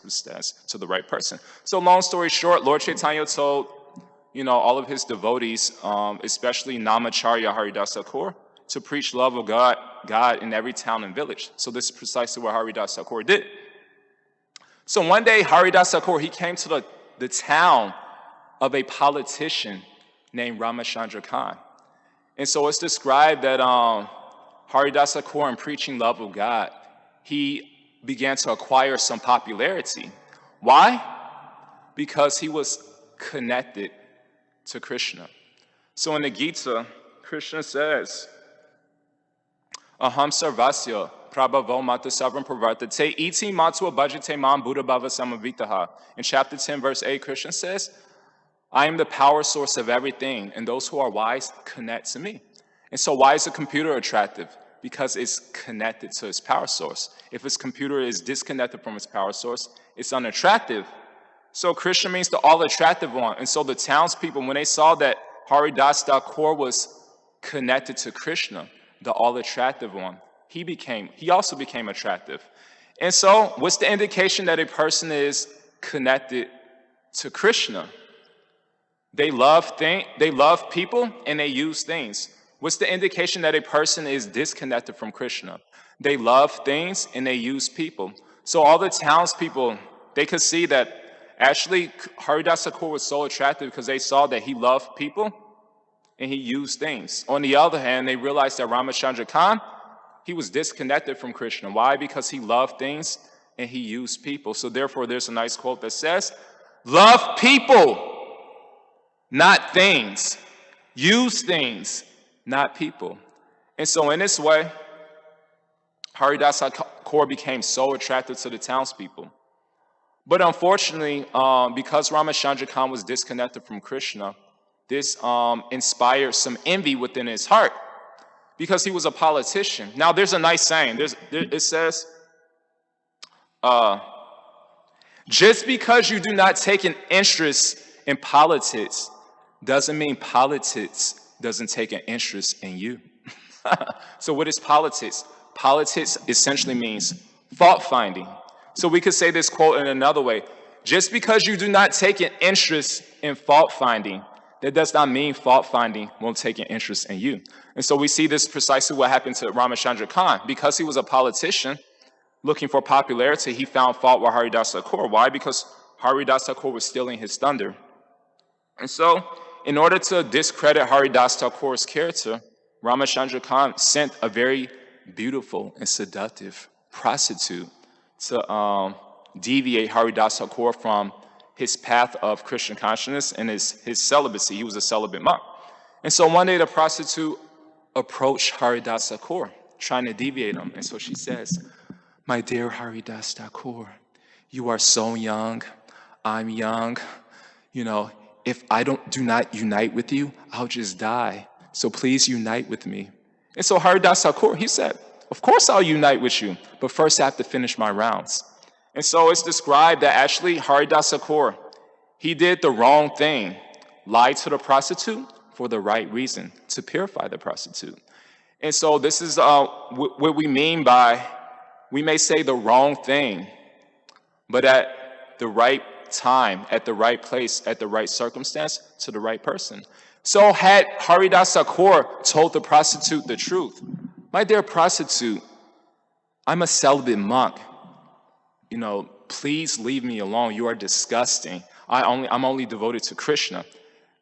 circumstance, to the right person. So long story short, Lord Chaitanya told, all of his devotees, especially Namacharya Haridas Thakur, to preach love of God in every town and village. So this is precisely what Haridas Thakur did. So one day, Haridas Thakur, he came to the town of a politician named Ramachandra Khan. And so it's described that Haridas Thakur, in preaching love of God, he began to acquire some popularity. Why? Because he was connected to Krishna. So in the Gita, Krishna says, Aham sarvasya prabhavo mata sarvam pravartate iti matua bhajate mam buddha bhava samavitaha. In chapter 10, verse 8, Krishna says, I am the power source of everything, and those who are wise connect to me. And so why is a computer attractive? Because it's connected to its power source. If its computer is disconnected from its power source, it's unattractive. So Krishna means the all-attractive one. And so the townspeople, when they saw that Haridas Thakur was connected to Krishna, the all-attractive one, he also became attractive. And so what's the indication that a person is connected to Krishna? They love people and they use things. What's the indication that a person is disconnected from Krishna? They love things and they use people. So all the townspeople, they could see that actually Haridas Thakur was so attractive because they saw that he loved people and he used things. On the other hand, they realized that Ramachandra Khan, he was disconnected from Krishna. Why? Because he loved things and he used people. So therefore, there's a nice quote that says, love people, not things. Use things, not people. And so in this way, Haridas Thakur became so attractive to the townspeople. But unfortunately, because Ramachandra Khan was disconnected from Krishna, this inspired some envy within his heart because he was a politician. Now, there's a nice saying. It says, just because you do not take an interest in politics doesn't mean politics doesn't take an interest in you. So what is politics? Politics essentially means fault-finding. So we could say this quote in another way. Just because you do not take an interest in fault-finding, that does not mean fault-finding won't take an interest in you. And so we see this precisely what happened to Ramachandra Khan. Because he was a politician looking for popularity, he found fault with Haridas Thakur. Why? Because Haridas Thakur was stealing his thunder. And so, in order to discredit Haridas Thakur's character, Ramachandra Khan sent a very beautiful and seductive prostitute to deviate Haridas Thakur from his path of Krishna consciousness and his celibacy. He was a celibate monk. And so one day the prostitute approached Haridas Thakur, trying to deviate him. And so she says, my dear Haridas Thakur, you are so young, I'm young. If I do not unite with you, I'll just die. So please unite with me. And so Haridas Thakur, he said, of course I'll unite with you, but first I have to finish my rounds. And so it's described that actually Haridas Thakur, he did the wrong thing, lied to the prostitute for the right reason, to purify the prostitute. And so this is what we mean by, we may say the wrong thing, but at the right time, at the right place, at the right circumstance, to the right person. So had Haridas Thakur told the prostitute the truth, my dear prostitute, I'm a celibate monk. Please leave me alone. You are disgusting. I'm only devoted to Krishna.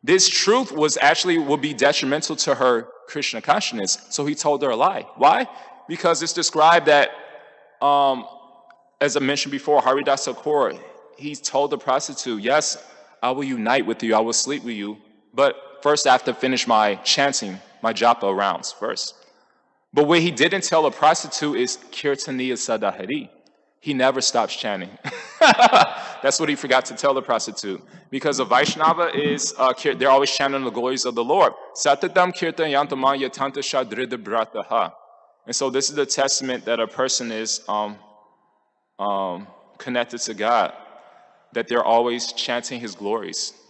This truth would be detrimental to her Krishna consciousness. So he told her a lie. Why? Because it's described that, as I mentioned before, Haridas Thakur, he told the prostitute, yes, I will unite with you. I will sleep with you. But first I have to finish my chanting, my japa rounds first. But what he didn't tell the prostitute is Kirtaniya Sadahari. He never stops chanting. That's what he forgot to tell the prostitute. Because a Vaishnava is, they're always chanting the glories of the Lord. Satadam kirtan yantama yatanta shadrida brataha. And so this is the testament that a person is connected to God, that they're always chanting his glories.